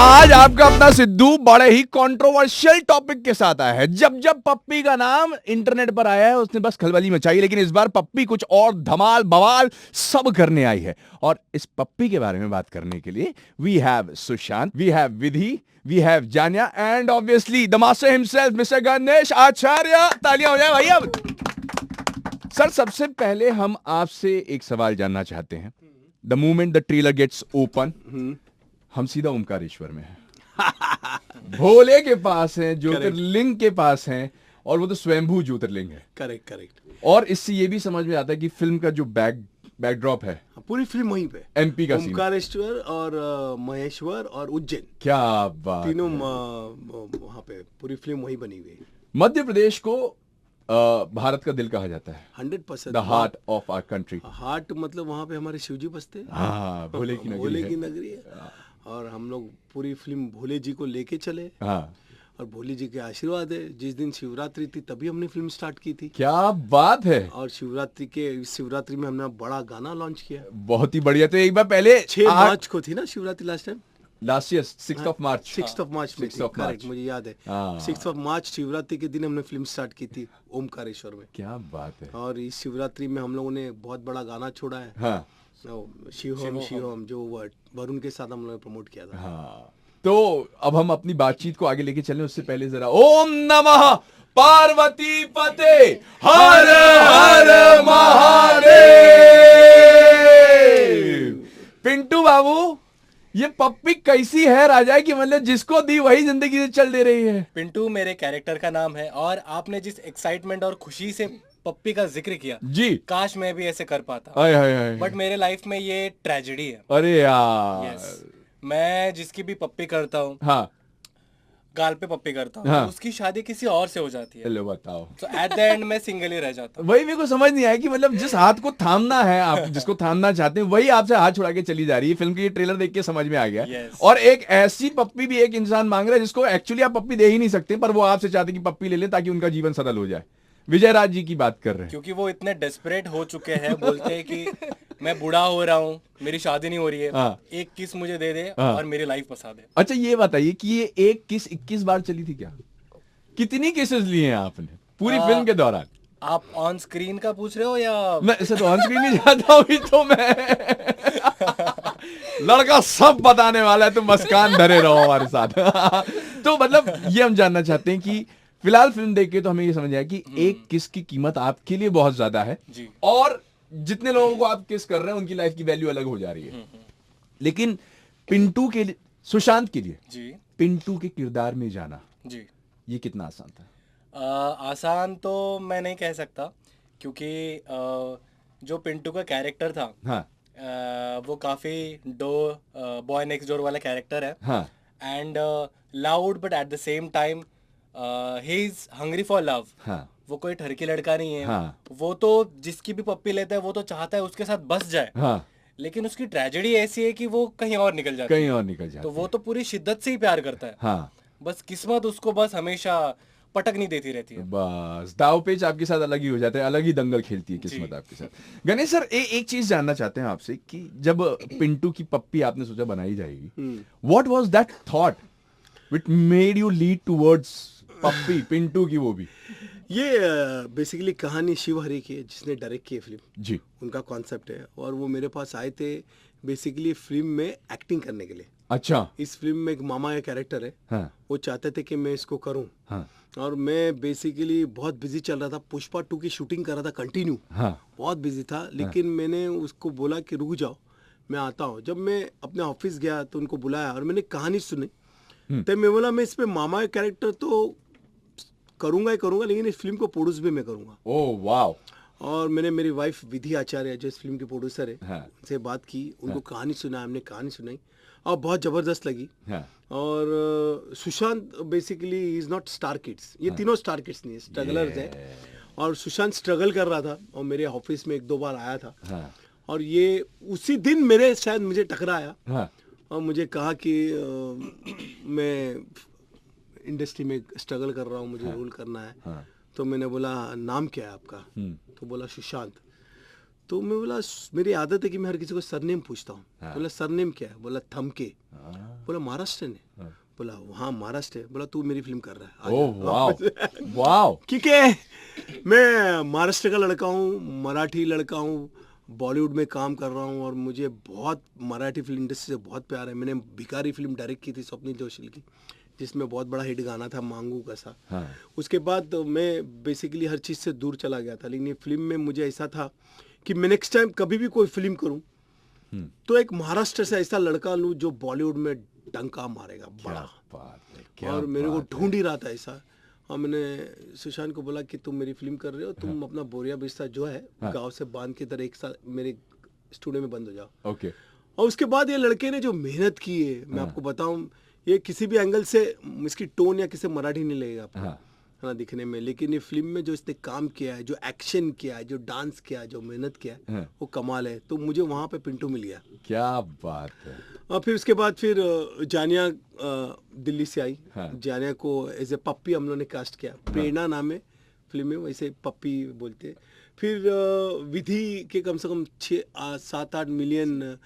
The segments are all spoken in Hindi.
आज आपका अपना सिद्धू बड़े ही कंट्रोवर्शियल टॉपिक के साथ आया है। जब जब पप्पी का नाम इंटरनेट पर आया है उसने बस खलबली मचाई, लेकिन इस बार पप्पी कुछ और धमाल बवाल सब करने आई है। और इस पप्पी के बारे में बात करने के लिए we have Sushant, we have Vidhi, we have Jaanya and obviously the master himself mister Ganesh Acharya. तालियां हो जाए भाई। अब सर, सबसे पहले हम आपसे एक सवाल जानना चाहते हैं। The moment the trailer gets open हम सीधा ओमकारेश्वर में हैं। भोले के पास हैं, ज्योतिर्लिंग के पास हैं, और वो तो स्वयंभू ज्योतिर्लिंग है। करेक्ट। और इससे ये भी समझ में आता है कि फिल्म का जो बैकड्रॉप है, पूरी फिल्म वहीं पे एमपी का सीन, ओमकारेश्वर और महेश्वर और उज्जैन, क्या बात, तीनों वहाँ पे पूरी फिल्म वहीं बनी हुई है। मध्य प्रदेश को भारत का दिल कहा जाता है, 100%। The heart of our country. Heart मतलब वहाँ पे हमारे शिवजी बसते हैं। हाँ, भोले की नगरी है। और हम लोग पूरी फिल्म भोले जी को लेके चले। हाँ, और भोले जी के आशीर्वाद है। जिस दिन शिवरात्रि थी तभी हमने फिल्म स्टार्ट की थी। क्या बात है। और शिवरात्रि में हमने बड़ा गाना लॉन्च किया। बहुत ही बढ़िया। तो एक बार पहले 6 मार्च को थी ना Shivratri last time, last year 6 of March. 6 of March correct, मुझे याद है। 6 ऑफ मार्च शिवरात्रि के दिन हमने फिल्म स्टार्ट की थी ओमकारेश्वर में। क्या बात है। और इस शिवरात्रि में हम लोगों ने बहुत बड़ा गाना छोड़ा है। हाँ, शिवम जो वरुण के साथ हम लोगों ने प्रमोट किया था। हाँ। तो अब हम अपनी बातचीत को आगे लेके चलें, उससे पहले जरा ओम नमः पार्वती पते हर हर महादेव। पिंटू बाबू, ये पप्पी कैसी है राजा की, मतलब जिसको दी वही जिंदगी से चल दे रही है। पिंटू मेरे कैरेक्टर का नाम है, और आपने जिस एक्साइटमेंट और खुशी से पप्पी का जिक्र किया जी, काश मैं भी ऐसे कर पाता। हाय हाय हाय। बट मेरे लाइफ में ये ट्रेजेडी है। अरे यार। यस, मैं जिसकी भी पप्पी करता हूँ, हाँ, गाल पे पप्पी करता हूँ, हाँ, तो उसकी शादी किसी और से हो जाती है। चलो बताओ। तो एट द एंड मैं सिंगल ही रह जाता हूँ। वही मेरे को समझ नहीं आया कि मतलब जिस हाथ को थामना है, आप जिसको थामना चाहते हैं, वही आपसे हाथ छुड़ा के चली जा रही है। फिल्म की ये ट्रेलर देख के समझ में आ गया। Yes. और एक ऐसी पप्पी भी एक इंसान मांग रहा है जिसको एक्चुअली आप पप्पी दे ही नहीं सकते, पर वो आपसे चाहते कि पप्पी ले लें ताकि उनका जीवन सरल हो जाए। विजय राज जी की बात कर रहे हैं। क्योंकि वो इतने डेस्परेट हो चुके हैं, बोलते हैं कि मैं बूढ़ा हो रहा हूँ, मेरी शादी नहीं हो रही है, हाँ। एक किस मुझे दे दे हाँ। और मेरी लाइफ बसा दे। अच्छा, ये बताइए कि ये एक किस 21 बार चली थी क्या? कितनी केसेस लिए हैं आपने पूरी फिल्म के दौरान? आप ऑन स्क्रीन का पूछ रहे हो या? मैं इसे तो ऑन स्क्रीन नहीं जानता हूँ, तो मैं लड़का सब बताने वाला है, तो मस्कान धरे रहो हमारे साथ। तो मतलब ये हम जानना चाहते हैं कि फिलहाल फिल्म देख के तो हमें ये समझ आया कि एक किस की कीमत आपके लिए बहुत ज्यादा है जी। और जितने लोगों को आप किस कर रहे हैं उनकी लाइफ की वैल्यू अलग हो जा रही है। लेकिन पिंटू के लिए, सुशांत के लिए जी पिंटू के किरदार में जाना, जी, ये कितना आसान था? आसान तो मैं नहीं कह सकता, क्योंकि जो पिंटू का कैरेक्टर था, हाँ, वो काफी बॉय नेक्स्ट डोर वाला कैरेक्टर है। हाँ, and loud but at the same time he is hungry for love. हाँ, वो कोई ठरकी लड़का नहीं है। हाँ, वो तो जिसकी भी पप्पी लेता है वो तो चाहता है उसके साथ बस जाए, हाँ, लेकिन उसकी ट्रेजेडी ऐसी है कि वो कहीं और निकल जाती कहीं है। और निकल जाते तो वो तो पूरी शिद्दत से ही प्यार करता है। हाँ, बस किस्मत उसको बस हमेशा पटक नहीं देती रहती है। बस दाव पेच आपके साथ अलग ही हो जाते हैं, अलग ही दंगल खेलती है किस्मत जी। आपके साथ। गणेश सर, एक चीज जानना चाहते हैं आपसे कि जब पिंटू की पप्पी आपने सोचा बनाई जाएगी, what was that thought which made you lead towards पप्पी पिंटू की? वो भी ये बेसिकली कहानी शिव हरि की है, जिसने डायरेक्ट की है फिल्म जी, उनका कॉन्सेप्ट है। और वो मेरे पास आए थे बेसिकली फिल्म में एक्टिंग करने के लिए। अच्छा, इस फिल्म में एक मामा का कैरेक्टर है। हाँ, वो चाहते थे कि मैं इसको करूं। हाँ, और मैं बेसिकली बहुत बिजी चल रहा था, पुष्पा 2 की शूटिंग कर रहा था कंटिन्यू, हाँ, बहुत बिजी था। लेकिन मैंने उसको बोला कि रुक जाओ, मैं आता हूँ। जब मैं अपने ऑफिस गया तो उनको बुलाया और मैंने कहानी सुनी। तो मैं बोला मैं इसमें मामा का कैरेक्टर तो करूंगा ही करूंगा, लेकिन इस फिल्म को प्रोड्यूस भी मैं करूंगा। Oh wow. और मैंने मेरी वाइफ विधि आचार्य जो इस फिल्म की प्रोड्यूसर है, हाँ, उनसे बात की, उनको कहानी सुना, हमने कहानी सुनाई और बहुत ज़बरदस्त लगी। हाँ, और Sushant basically is not star kids, ये तीनों स्टार किड्स नहीं, स्ट्रगलर्स है। और सुशांत स्ट्रगल कर रहा था और मेरे ऑफिस में 1-2 बार आया था। हाँ, और ये उसी दिन शायद मुझे टकराया हाँ, और मुझे कहा कि मैं इंडस्ट्री में स्ट्रगल कर रहा हूँ, मुझे रोल करना है। हाँ, तो मैंने बोला नाम क्या है आपका? तो बोला सुशांत। तो मैं बोला मेरी आदत है कि मैं हर किसी को सरनेम पूछता हूँ। बोला सरनेम क्या है? बोला थमके। बोला महाराष्ट्र ने? बोला हाँ महाराष्ट्र है। बोला तू मेरी फिल्म कर रहा है, ओह वाओ वाओ। क्योंकि मैं महाराष्ट्र का लड़का हूँ, मराठी लड़का हूँ, बॉलीवुड में काम कर रहा हूँ और मुझे बहुत मराठी फिल्म इंडस्ट्री से बहुत प्यार है। मैंने भिखारी फिल्म डायरेक्ट की थी स्वप्निल जोशी की, जिसमें बहुत बड़ा हिट गाना था मांगू का सा। उसके बाद तो मैं बेसिकली हर चीज़ से दूर चला गया था, लेकिन ये फिल्म में मुझे ऐसा था कि मैं नेक्स्ट टाइम कभी भी कोई फिल्म करूं तो एक महाराष्ट्र से ऐसा लड़का लूं जो बॉलीवुड में डंका मारेगा बड़ा। और मेरे को ढूंढ ही रहा था ऐसा। और मैंने सुशांत को बोला कि तुम मेरी फिल्म कर रहे हो, तुम अपना बोरिया बिस्तर जो है गांव से बांध के तरह एक साल मेरे स्टूडियो में बंद हो जाओ। ओके। और उसके बाद ये लड़के ने जो मेहनत की है, मैं आपको बताऊं, ये किसी भी एंगल से इसकी टोन या किसी मराठी नहीं लगेगा आपको, है ना, दिखने में, लेकिन ये फिल्म में जो इसने काम किया है, जो एक्शन किया है, जो डांस किया है, जो मेहनत किया है, वो कमाल है। तो मुझे वहाँ पे पिंटू मिल गया। क्या बात है। और फिर उसके बाद फिर जानिया दिल्ली से आई। जानिया को एज ए पप्पी हम लोग ने कास्ट किया। प्रेरणा नाम है फिल्म में, वैसे पप्पी बोलते। फिर विधि के कम से कम 6-7-8 मिलियन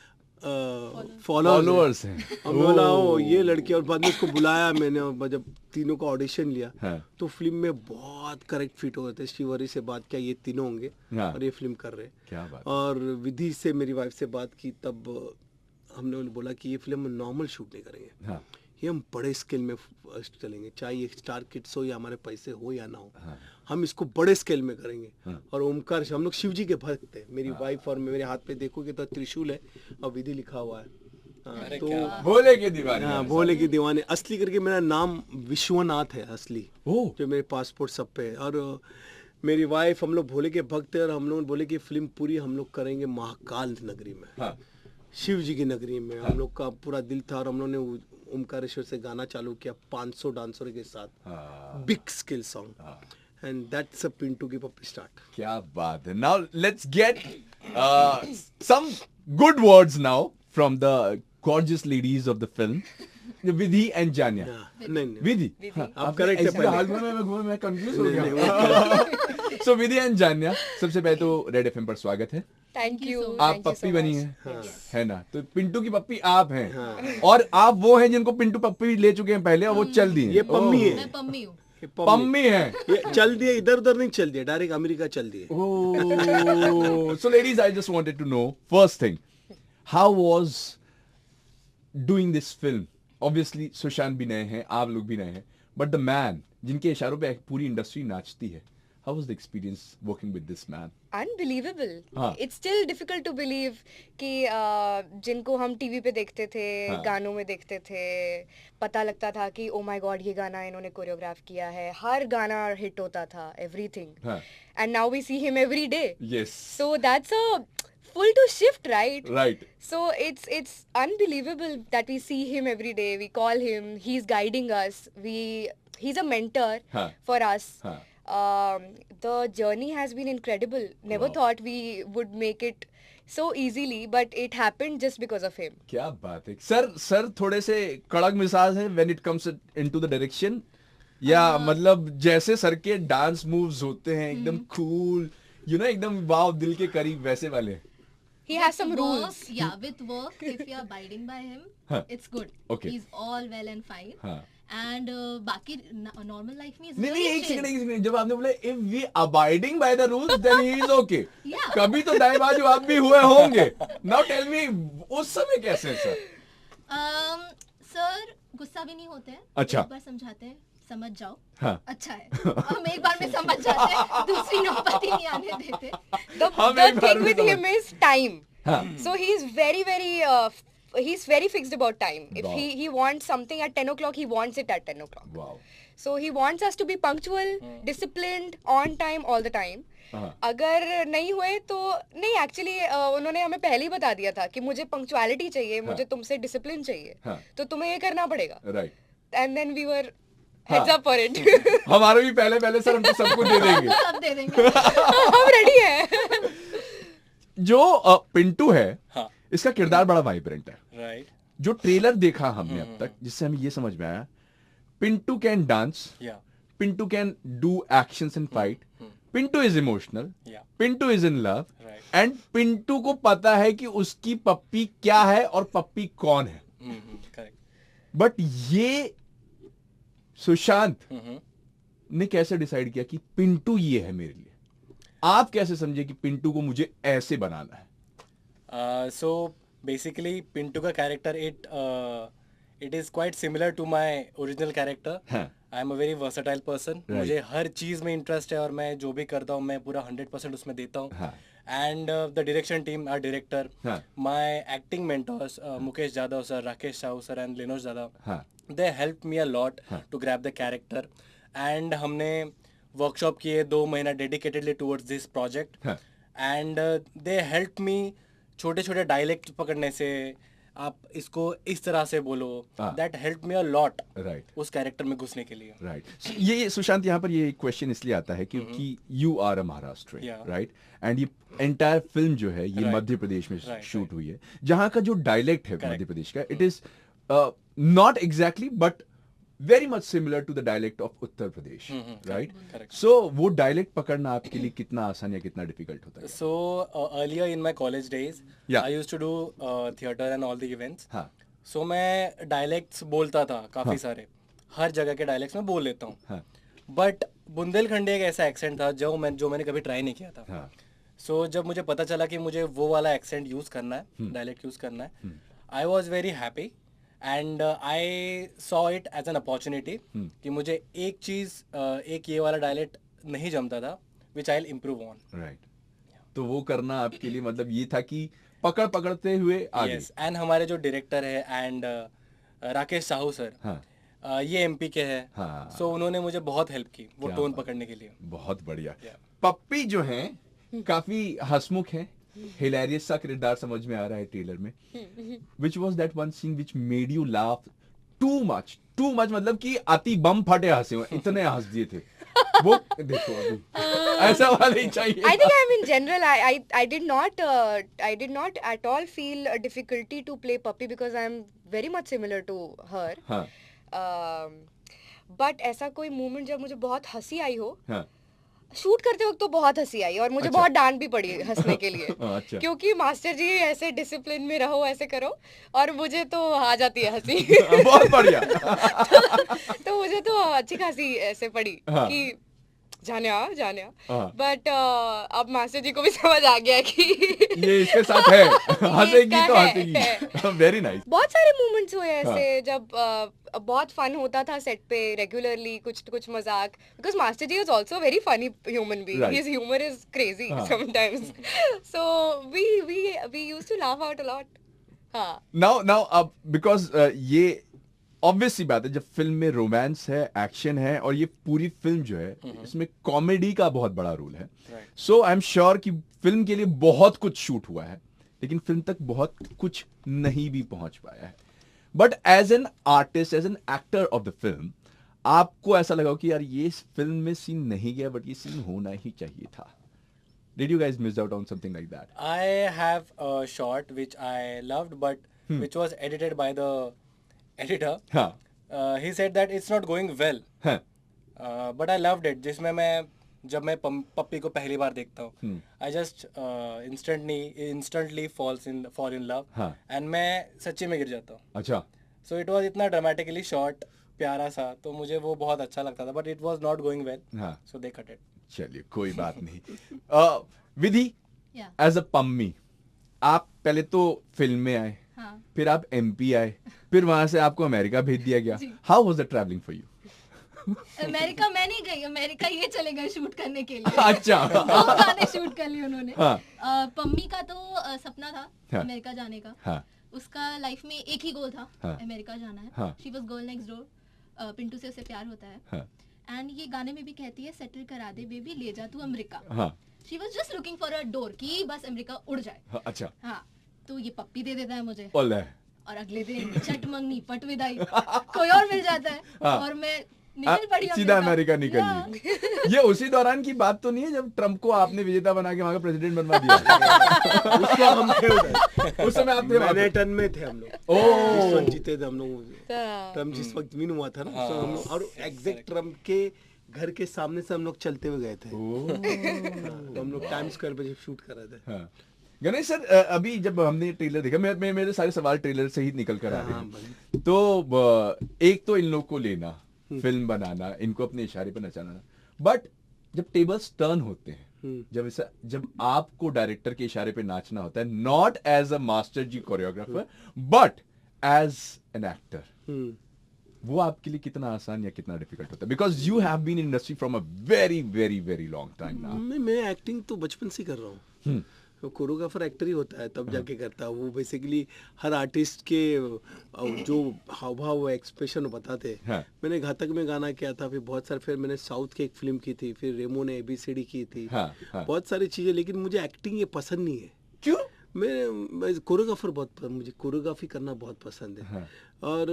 फॉलोअर्स हैं। हम बोला ये लड़की, और बाद में उसको बुलाया मैंने, और जब तीनों का ऑडिशन लिया तो फिल्म में बहुत करेक्ट फिट हो गए थे। शिवरी से बात किया, ये तीनों होंगे और ये फिल्म कर रहे। क्या बात। और विधि से मेरी वाइफ से बात की, तब हमने बोला कि ये फिल्म नॉर्मल शूट नहीं करेंगे, ये हम बड़े स्केल में चलेंगे, चाहे एक स्टार किड्स हो या हमारे पैसे हो या ना हो, हम इसको बड़े स्केल में करेंगे। और ओमकार, हम लोग शिव जी के भक्त हैं। मेरी वाइफ और मेरे हाथ पे देखोगे तो त्रिशूल है और विधि लिखा हुआ है। तो भोले के दीवाने। हाँ, भोले के दीवाने। असली करके मेरा नाम विश्वनाथ है असली, जो मेरे पासपोर्ट सब पे है। और मेरी वाइफ, हम लोग भोले के भक्त हैं, और हम लोग बोले कि फिल्म पूरी हम लोग करेंगे महाकाल नगरी में, शिव जी की नगरी में। हम लोग का पूरा दिल था, और हम लोग ने ओमकारेश्वर से गाना चालू किया 500 डांसरों के साथ, big skill song, and that's a Pintu की पप्पी स्टार्ट। क्या बात है। Now let's get some good words now from the gorgeous ladies of the film, Vidhi and Janiya. नहीं विधि, आप करेक्ट है पहले। मैं कंफ्यूज हो गया। सो विधि एंड जानिया, सबसे पहले तो रेड एफएम पर स्वागत है। Thank you. आप पप्पी बनी है ना, तो पिंटू की पप्पी आप हैं। और आप वो हैं जिनको पिंटू पप्पी ले चुके हैं पहले, और वो चल दी है। ये पम्मी है। मैं पम्मी हूँ। पम्मी है। ये चल दिए, इधर उधर नहीं चल दिए, डायरेक्ट अमेरिका चल दिए। So ladies, I just wanted to know, first thing, how was doing this film? Obviously Sushant भी नए हैं, आप लोग भी नए हैं, but the man जिनके इशारों पे पूरी इंडस्ट्री नाचती है, how was the experience working with this man? Unbelievable. हाँ. It's still difficult to believe कि जिनको हम टीवी पे देखते थे, गानों में देखते थे, पता लगता था कि ओ माय गॉड ये गाना इन्होंने कोरियोग्राफ किया है, हर गाना हिट होता था, everything. And now we see him every day. Yes. So that's a full to shift, right? Right. So it's unbelievable that we see him every day. We call him. He's guiding us. He's a mentor for us. The journey has been incredible. Never thought we would make it so easily, but it happened just because of him. क्या बात है। सर थोड़े से कड़क मिजाज है when it comes into the direction, या मतलब जैसे सर के डांस मूव्स होते हैं एकदम कूल, यू नो, एकदम वाव, दिल के करीब, वैसे वाले। He has some rules. Yeah, with work, if you are abiding by him, it's good. Okay. He's all well and fine. And बाकी normal life में is नहीं, really एक chill. सेकंड, जब आपने बोला if we abiding by the rules then he is okay, Yeah. कभी तो दाएं बाजू आप भी हुए होंगे। Now tell me, उस समय कैसे सर? सर गुस्सा भी नहीं होते हैं। अच्छा। एक बार समझाते हैं, समझ जाओ, हाँ। अच्छा है। हम एक बार में समझ जाते हैं, दूसरी नौबत ही नहीं आने देते। The thing with him is time. हाँ। So he's very fixed about time. If he wants something at 10 o'clock, he wants it at 10 o'clock. Wow. So he wants us to be punctual, disciplined, on time all the time. अगर नहीं हुए तो नहीं, एक्चुअली उन्होंने हमें पहले ही बता दिया था कि मुझे पंक्चुअलिटी चाहिए, मुझे तुमसे डिसिप्लिन चाहिए, तो तुम्हें ये करना पड़ेगा। Right. And then we were heads up for it. हमारे भी पहले सर, हम तो सब कुछ दे देंगे। सब दे देंगे। हम रेडी हैं। जो पिंटू है, इसका किरदार बड़ा वाइब्रेंट है। राइट। जो ट्रेलर देखा हमने अब तक, जिससे हमें ये समझ में आया, Pintu can dance, Pintu can do actions and fight, Pintu is emotional, Yeah. Pintu is in love, Right. And Pintu को पता है कि उसकी पप्पी क्या है और पप्पी कौन है. Correct. बट ये सुशांत Mhm. ने कैसे डिसाइड किया कि पिंटू ये है मेरे लिए? आप कैसे समझे कि पिंटू को मुझे ऐसे बनाना है? So basically, Pintu का character it is quite similar to my original character. हाँ. I am a very versatile person. Right. मुझे हर चीज में इंटरेस्ट है और मैं जो भी करता हूँ मैं पूरा 100% उसमें देता हूँ. हाँ. And the direction team, our director, हाँ. my acting mentors, Mukesh Jadhav sir, Rakesh Sahu sir, and Linosh Dada, हाँ. they helped me a lot हाँ. to grab the character. And हमने वर्कशॉप किए 2 महीना डेडिकेटेडली टुवर्ड्स दिस प्रोजेक्ट. हाँ. एंड दे हेल्प मी छोटे छोटे डायलेक्ट पकड़ने से, आप इसको इस तरह से बोलो, हाँ. That help me a lot right. उस कैरेक्टर में घुसने के लिए. राइट. ये सुशांत यहाँ पर ये क्वेश्चन इसलिए आता है क्योंकि you are a Maharashtra, Yeah. Right, and ये एंटायर फिल्म जो है ये Right. मध्य प्रदेश में Right, शूट right. हुई है, जहाँ का जो डायलेक्ट है Correct. मध्य प्रदेश का, it is not exactly but very much similar to the dialect of Uttar Pradesh, right. Correct. So वो डायलेक्ट पकड़ना आपके लिए कितना आसान या कितना डिफिकल्ट होता है? So earlier in my college days, Yeah. I used to do theater and all the events. हाँ. So मैं डायलेक्ट्स बोलता था काफी सारे, हर जगह के डायलेक्ट्स मैं बोल लेता हूँ. हाँ. बट बुंदेलखंडी एक ऐसा एक्सेंट था जो मैंने कभी ट्राई नहीं किया था. हाँ. सो जब मुझे पता चला कि मुझे वो वाला एक्सेंट यूज करना है, डायलेक्ट यूज करना है, I was very happy and I saw it as an opportunity कि मुझे एक चीज, एक ये वाला डायलेक्ट नहीं जमता था, which I will improve on. Right. तो वो करना आपके लिए मतलब ये था कि पकड़ते हुए आगे. यस. एंड हमारे जो डायरेक्टर है एंड राकेश साहू सर, हाँ. ये एमपी के हैं. हाँ. सो उन्होंने मुझे बहुत हेल्प की वो क्या टोन बात. पकड़ने के लिए. बहुत बढ़िया. Yeah. पप्पी जो है काफी हंसमुख है, हिलेरियस सा किरदार समझ में आ रहा है ट्रेलर में. Which was that one scene which made you laugh too much मतलब कि अति बम फटे हंसे हुए, इतने हंस दिए थे वो. देखो अभी ऐसा वाला ही चाहिए. I think I'm in general. I did not at all feel a difficulty to play Puppy because I'm very much similar to her. हाँ. But ऐसा कोई moment जब मुझे बहुत हंसी आई हो, हाँ. शूट करते वक्त तो बहुत हंसी आई और मुझे अच्छा. बहुत डांट भी पड़ी हंसने के लिए. अच्छा. क्योंकि मास्टर जी ऐसे डिसिप्लिन में रहो, ऐसे करो, और मुझे तो आ जाती है हंसी. बहुत बढ़िया. तो मुझे तो अच्छी खासी ऐसे पड़ी हाँ. कि जाने आ. हाँ. बट अब मास्टर जी को भी समझ आ गया कि ये इसके साथ है, हंसेगी इसका तो है. हंसेगी. Very nice. बहुत सारे मोमेंट्स हुए ऐसे जब बहुत फन होता था सेट पे रेगुलरली, कुछ मजाक, because master ji is also very funny human being. Right. His humour is crazy हाँ. Sometimes. So we used to laugh out a lot. हाँ. नाउ अब बिकॉज ये ऑब्वियस सी बात है, जब फिल्म में रोमांस है, एक्शन है, और ये पूरी फिल्म जो है इसमें कॉमेडी का बहुत बड़ा रोल है. सो आई एम श्योर कि फिल्म के लिए बहुत कुछ शूट हुआ है, लेकिन फिल्म तक बहुत कुछ नहीं भी पहुंच पाया है. But as an artist, as an actor of the film, आपको ऐसा लगा कि यार ये फिल्म में सीन नहीं गया बट ये सीन होना ही चाहिए था? Did you guys miss out on something like that? I have a short which I loved, but which was edited by the editor. हाँ. He said that it's not going well, हाँ. but I loved it. जिसमें जब मैं पप्पी को पहली बार देखता हूँ, I just instantly fall in love, हाँ. and मैं सच्ची में गिर जाता हूँ. अच्छा. So it was इतना dramatically short, प्यारा सा, तो मुझे वो बहुत अच्छा लगता था, but it was not going well, हाँ. so they cut it. चलिए कोई बात नहीं. विधि, Yeah. एज अ पम्मी, आप पहले तो फिल्म में आए, हाँ. फिर आप एमपी आए, फिर वहां से आपको अमेरिका भेज दिया गया. How was the travelling for you? America मैं नहीं गई, अमेरिका ये चले गए शूट करने के लिए. अच्छा. 2 गाने शूट कर लिए उन्होंने. हाँ. पम्मी का तो सपना था हाँ. अमेरिका जाने का. हाँ. उसका लाइफ में एक ही गोल था, हाँ. अमेरिका जाना है. हाँ. She was girl next door. Pintu से उसे प्यार होता है. हाँ. एंड ये गाने में भी कहती है सेटल करा दे बेबी, ले जा तू अमेरिका. हाँ. She was just looking for a door कि बस अमेरिका उड़ जाए. हाँ. अच्छा. हाँ. तो ये पप्पी दे देता है मुझे, ओले. और अगले दिन चट मंगनी पट विदाई, कोई और मिल जाता है. हाँ. और मैं निकल पड़ी सीधा अमेरिका निकल ली. ये उसी दौरान की बात तो नहीं है जब ट्रम्प को आपने विजेता बना के वहां का प्रेसिडेंट बनवा दिया? उस वक्त हम थे उधर. उस समय आप थे वहां पे? मैनहट्टन में थे हम लोग. ओह. जिस वक्त जीते थे हम लोग, हाँ. ट्रम्प जिस वक्त विन हुआ था ना, उस वक्त हम लोग, और एग्जैक्ट ट्रम्प के घर के सामने से हम लोग चलते हुए गए थे। तो हम लोग टाइम स्क्वायर पे शूट कर रहे थे। हाँ। गणेश सर, अभी जब हमने ट्रेलर देखा, मेरे सारे सवाल ट्रेलर से ही निकल कर आ रहे हैं। तो एक तो इन लोग को लेना, फिल्म बनाना, इनको अपने इशारे पर नचाना, बट जब टेबल्स टर्न होते हैं, जब आपको डायरेक्टर के इशारे पे नाचना होता है, not as a master ji choreographer but as an actor, वो आपके लिए कितना आसान या कितना डिफिकल्ट होता है? Because you have been in industry from a very very very long time now. मैं एक्टिंग तो बचपन से कर रहा हूँ। तो कोरियोग्राफर एक्टर ही होता है, तब जाके करता है वो। बेसिकली हर आर्टिस्ट के जो हाव भाव एक्सप्रेशन बताते हैं। हाँ। मैंने घातक में गाना किया था, फिर बहुत सारे, फिर मैंने साउथ की एक फिल्म की थी, फिर रेमो ने ABCD की थी। हाँ, हाँ। बहुत सारी चीजें, लेकिन मुझे एक्टिंग ये पसंद नहीं है। क्यों? मैं कोरियोग्राफर मुझे कोरियोग्राफी करना बहुत पसंद है। हाँ। और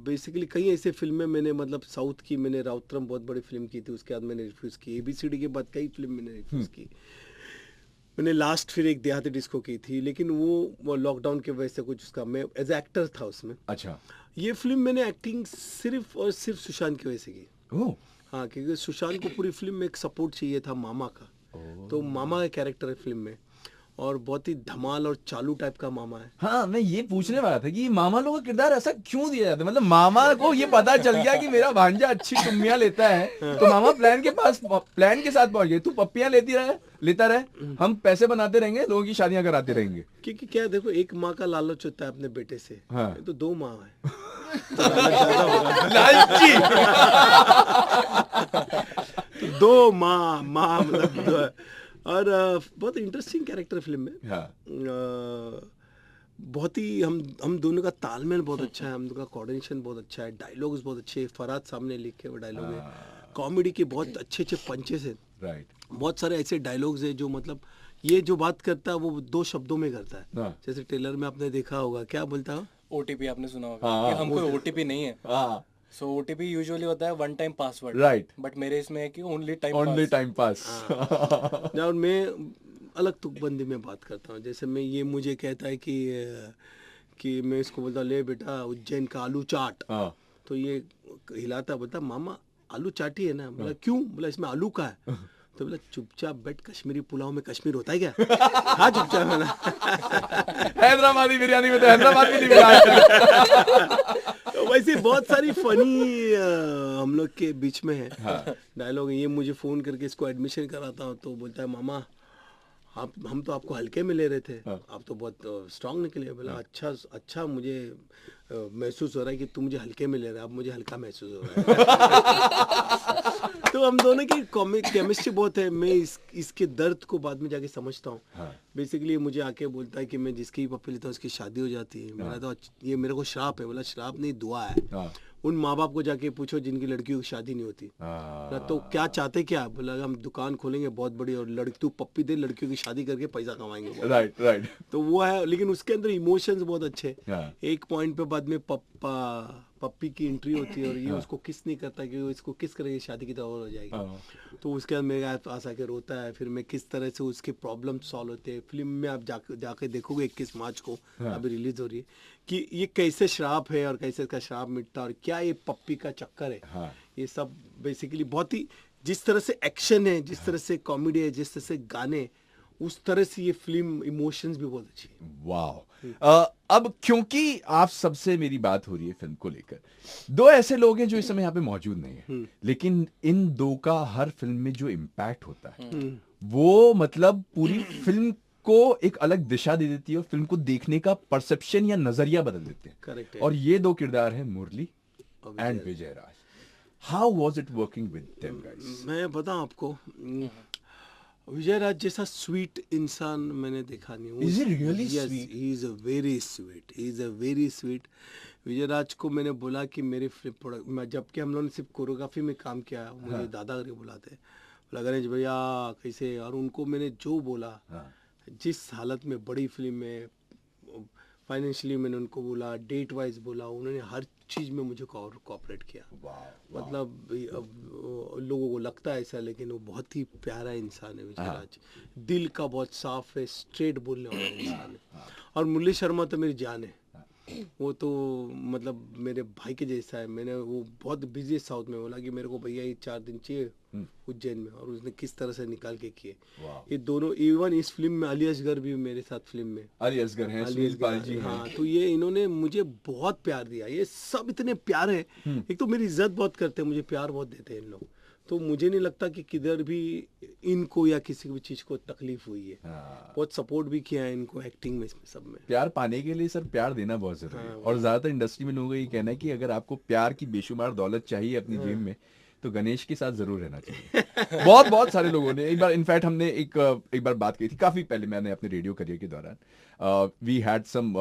बेसिकली कई ऐसे फिल्में मैंने, मतलब साउथ की मैंने राउतरम बहुत बड़ी फिल्म की थी, उसके बाद मैंने रिफ्यूज़ की। ABCD के बाद कई फिल्म मैंने रिफ्यूज़ की। मैंने लास्ट फिर एक देहाती डिस्को की थी, लेकिन वो लॉकडाउन की वजह से कुछ उसका, मैं एज एक्टर था उसमें। अच्छा। ये फिल्म मैंने एक्टिंग सिर्फ और सिर्फ सुशांत की वजह से की। ओह। हाँ, क्योंकि सुशांत को पूरी फिल्म में एक सपोर्ट चाहिए था मामा का। तो मामा का कैरेक्टर है फिल्म में, और बहुत ही धमाल और चालू टाइप का मामा है। हाँ, मैं ये पूछने वाला था कि मामा लोगों का किरदार ऐसा क्यों दिया जाता है? मतलब मामा को ये पता चल गया कि मेरा भांजा अच्छी टुम्मियां लेता है, तो मामा प्लान के साथ पहुंच गए, तू पप्पियां लेता रहे, हम पैसे बनाते रहेंगे, लोगों की शादियां कराते रहेंगे। क्योंकि क्या देखो, एक माँ का लालच होता है अपने बेटे से। हाँ। ये तो 2 माँ है। लालची। 2 माँ मतलब और बहुत इंटरेस्टिंग कैरेक्टर फिल्म में। हाँ। बहुत ही हम दोनों का तालमेल बहुत अच्छा है, हम दोनों का कोऑर्डिनेशन बहुत अच्छा है, डायलॉग्स बहुत अच्छे हैं। फरहाद सामने लिखे हुए डायलॉग है, कॉमेडी के बहुत अच्छे अच्छे पंचेस हैं। राइट। बहुत सारे ऐसे डायलॉग्स हैं जो, मतलब ये जो बात करता है वो 2 शब्दों में करता है। हाँ। जैसे ट्रेलर में आपने देखा होगा, क्या बोलता है? OTP आपने सुना होगा हाँ, कि हम कोई OTP नहीं है। हाँ। सो OTP यूजुअली होता है 1 टाइम पासवर्ड। Right. बट मेरे इसमें है कि ओनली टाइम पास। और मैं अलग तुकबंदी में बात करता हूँ। जैसे ये मुझे कहता है कि मैं इसको बोलता हूँ, ले बेटा उज्जैन का आलू चाट। हाँ। तो ये हिलाता, बोलता मामा आलू चाट ही है ना। बोला क्यों? बोला इसमें आलू का है। तो बोला चुपचाप बैठ, कश्मीरी पुलाव में कश्मीर होता है क्या? हाँ चुपचाप है ना। हैदराबादी बिरयानी में तो हैदराबाद भी नहीं मिला। तो वैसे बहुत सारी फनी हम लोग के बीच में है डायलॉग। ये मुझे फोन करके इसको एडमिशन कराता हूँ, तो बोलता है मामा हम तो आपको हल्के में ले रहे थे, आप तो बहुत स्ट्रांग निकले। बोला अच्छा मुझे महसूस हो रहा है कि तू मुझे हल्के में ले रहा है, अब मुझे हल्का महसूस हो रहा है। तो हम दोनों की केमिस्ट्री बहुत है। मैं इसके दर्द को बाद में जाके समझता हूँ। बेसिकली मुझे आके बोलता है कि मैं जिसकी पप्पी लेता हूँ उसकी शादी हो जाती है। मेरा तो ये मेरे को श्राप है। बोला श्राप नहीं, दुआ है। उन माँ बाप को जाके पूछो जिनकी लड़कियों की शादी नहीं होती। तो क्या चाहते क्या? बोला हम दुकान खोलेंगे बहुत बड़ी, और तू पप्पी दे, लड़कियों की शादी करके पैसा कमाएंगे। राइट। तो वो है, लेकिन उसके अंदर इमोशंस बहुत अच्छे। एक पॉइंट पे बाद में पप्पी की एंट्री होती है, और ये उसको किस नहीं करता कि वो इसको किस करेगी, शादी की तरह हो जाएगी। तो उसके बाद मेरे पास आके रोता है। फिर मैं किस तरह से उसके प्रॉब्लम सॉल्व होते हैं। फिल्म में आप जाके देखोगे 21 मार्च को अभी रिलीज हो रही है, कि ये कैसे श्राप है और कैसे इसका श्राप मिटता है, और क्या ये पप्पी का चक्कर है। ये सब बेसिकली बहुत ही, जिस तरह से एक्शन है, जिस तरह से कॉमेडी है, जिस तरह से गाने, उस तरह से ये फिल्म इमोशंस भी बहुत अच्छी है। वाह। अब क्योंकि आप सबसे मेरी बात हो रही है फिल्म को लेकर, 2 ऐसे लोग हैं जो इस समय यहाँ पे मौजूद नहीं है, लेकिन इन 2 का हर फिल्म में जो इम्पैक्ट होता है वो मतलब पूरी फिल्म को एक अलग दिशा दे देती है, और फिल्म को देखने का परसेप्शन या नजरिया बदल देते हैं। करेक्ट है। और ये 2 किरदार हैं Murli and Vijay Raaz. How was it working with them guys? मैं बताऊं आपको, विजय राज जैसा स्वीट इंसान मैंने देखा नहीं हूँ। Is he really Yes, sweet? he is a very sweet. He is a very sweet. विजय राज को मैंने बोला कि मेरे फिल्म, जबकि हम लोगों ने सिर्फ कोरियोग्राफी में काम किया, मुझे दादा करके बुलाते, बोला गणेश भैया कैसे, और उनको मैंने जो बोला, जिस हालत में बड़ी फिल्म में फाइनेंशियली मैंने उनको बोला, डेट वाइज बोला, उन्होंने हर चीज़ में मुझे कोऑपरेट किया। मतलब लोगों को लगता है ऐसा, लेकिन वो बहुत ही प्यारा इंसान है विजय राज। दिल का बहुत साफ है, स्ट्रेट बोलने वाला इंसान है। और मुरली शर्मा तो मेरी जान है। वो तो मतलब मेरे भाई के जैसा है। मैंने वो बहुत बिजी है साउथ में, बोला कि मेरे को भैया ये 4 दिन चाहिए उज्जैन में, और उसने किस तरह से निकाल के किए ये दोनों। इवन इस फिल्म में अली असगर भी मेरे साथ फिल्म में, अली असगर हैं, सुनील पाल जी हैं। हाँ, तो ये इन्होंने मुझे बहुत प्यार दिया। ये सब इतने प्यार है, एक तो मेरी इज्जत बहुत करते हैं, मुझे प्यार बहुत देते हैं इन लोग। तो मुझे नहीं लगता कि किधर भी इनको या किसी भी चीज को तकलीफ हुई है। बहुत सपोर्ट भी किया है इनको एक्टिंग में, इसमें सब में। प्यार पाने के लिए सर प्यार देना बहुत जरूरी है। और ज्यादातर इंडस्ट्री में लोगों का ये कहना है कि अगर आपको प्यार की बेशुमार दौलत चाहिए अपनी जेब में, तो गणेश के साथ जरूर रहना चाहिए। बहुत बहुत सारे लोगों ने एक बार, इनफैक्ट हमने एक बार बात की थी काफी पहले, मैंने अपने रेडियो करियर के दौरान, we had some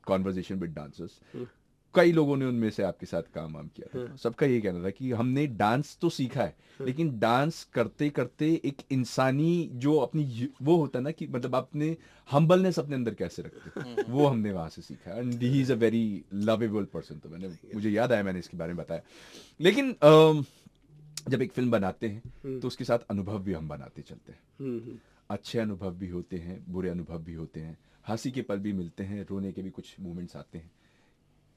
conversation with dancers. कई लोगों ने उनमें से आपके साथ काम वाम किया था, सबका ये कहना था कि हमने डांस तो सीखा है, लेकिन डांस करते करते एक इंसानी जो अपनी वो होता है ना कि मतलब अपने हम्बलनेस अपने अंदर कैसे रखते, वो हमने वहां से सीखा। And he is a very lovable person. तो मुझे याद आया, मैंने इसके बारे में बताया। लेकिन जब एक फिल्म बनाते हैं तो उसके साथ अनुभव भी हम बनाते चलते हैं। अच्छे अनुभव भी होते हैं, बुरे अनुभव भी होते हैं, हंसी के पल भी मिलते हैं, रोने के भी कुछ मोमेंट्स आते हैं।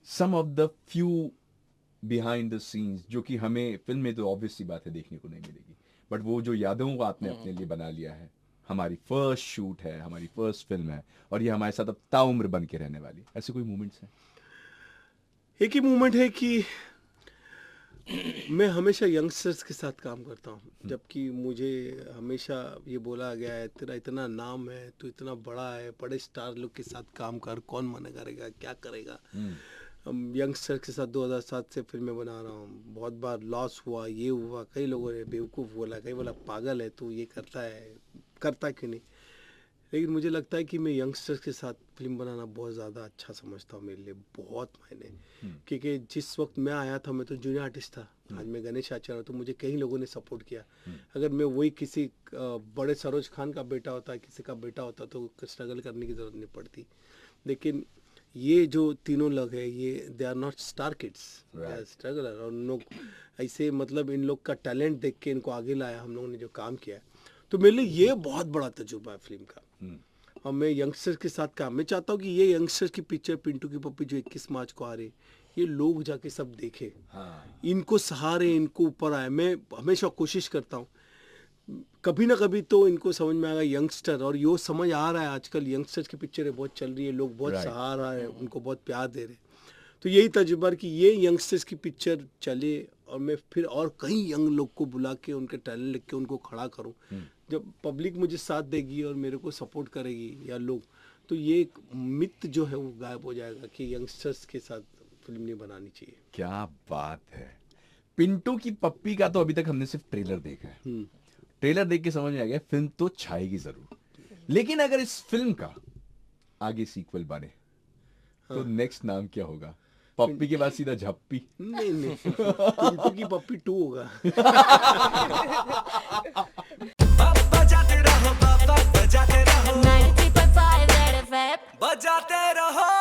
Some of the few behind the scenes जो कि हमें फिल्म में तो ऑब्वियस सी बात है देखने को नहीं मिलेगी, बट वो जो यादों को आपने अपने लिए बना लिया है, हमारी फर्स्ट शूट है, हमारी फर्स्ट फिल्म है, और ये हमारे साथ अब ताउम्र बन के रहने वाली, ऐसे कोई मोमेंट्स हैं? एक ही मोमेंट है कि मैं हमेशा यंगस्टर्स के साथ काम करता हूँ, जबकि मुझे हमेशा ये बोला गया है तेरा इतना नाम है, तू इतना बड़ा है, बड़े स्टार लोग के साथ काम कर, कौन मना करेगा, क्या करेगा। यंगस्टर के साथ 2007 से फिल्में बना रहा हूँ। बहुत बार लॉस हुआ, ये हुआ, कई लोगों ने बेवकूफ़ बोला, कई बोला पागल है तू, ये करता क्यों नहीं। लेकिन मुझे लगता है कि मैं यंगस्टर्स के साथ फिल्म बनाना बहुत ज़्यादा अच्छा समझता हूँ, मेरे लिए बहुत मायने। क्योंकि जिस वक्त मैं आया था मैं तो जूनियर आर्टिस्ट था, आज मैं गणेश आचार्य, तो मुझे कई लोगों ने सपोर्ट किया। अगर मैं वही किसी बड़े सरोज खान का बेटा होता, किसी का बेटा होता, तो स्ट्रगल करने की ज़रूरत नहीं पड़ती। लेकिन ये जो तीनों लोग हैं, ये they are not star kids, they are struggler. और लोग ऐसे मतलब इन लोग का टैलेंट देख के इनको आगे लाया हम लोगों ने जो काम किया, तो मेरे लिए ये बहुत बड़ा तजुर्बा है फिल्म का। और मैं यंगस्टर्स के साथ काम, मैं चाहता हूँ कि ये यंगस्टर्स की पिक्चर पिंटू की पप्पी जो 21 मार्च को आ रही, ये लोग जाके सब देखे, इनको सहारे, इनको ऊपर आए। मैं हमेशा कोशिश करता हूँ कभी ना कभी तो इनको समझ में आएगा यंगस्टर, और ये समझ आ रहा है आजकल यंगस्टर्स की पिक्चरें बहुत चल रही है, लोग बहुत सहारा है, उनको बहुत प्यार दे रहे हैं। तो यही तजुर्बा कि ये यंगस्टर्स की पिक्चर चले, और मैं फिर और कई यंग लोग को बुला के उनके टैलेंट लिख के उनको खड़ा करूं। जब पब्लिक मुझे साथ देगी और मेरे को सपोर्ट करेगी या लोग, तो ये एक मिथ जो है वो गायब हो जाएगा कि यंगस्टर्स के साथ फिल्म नहीं बनानी चाहिए। क्या बात है। पिंटू की पप्पी का तो अभी तक हमने सिर्फ ट्रेलर देखा है, ट्रेलर देख के समझ में आ गया फिल्म तो छाएगी जरूर। लेकिन अगर इस फिल्म का आगे सीक्वल बने तो नेक्स्ट नाम क्या होगा? पप्पी के बाद सीधा झप्पी? नहीं पिंटू की पप्पी 2 होगा। बजाते रहो 93.5 बजाते रहो।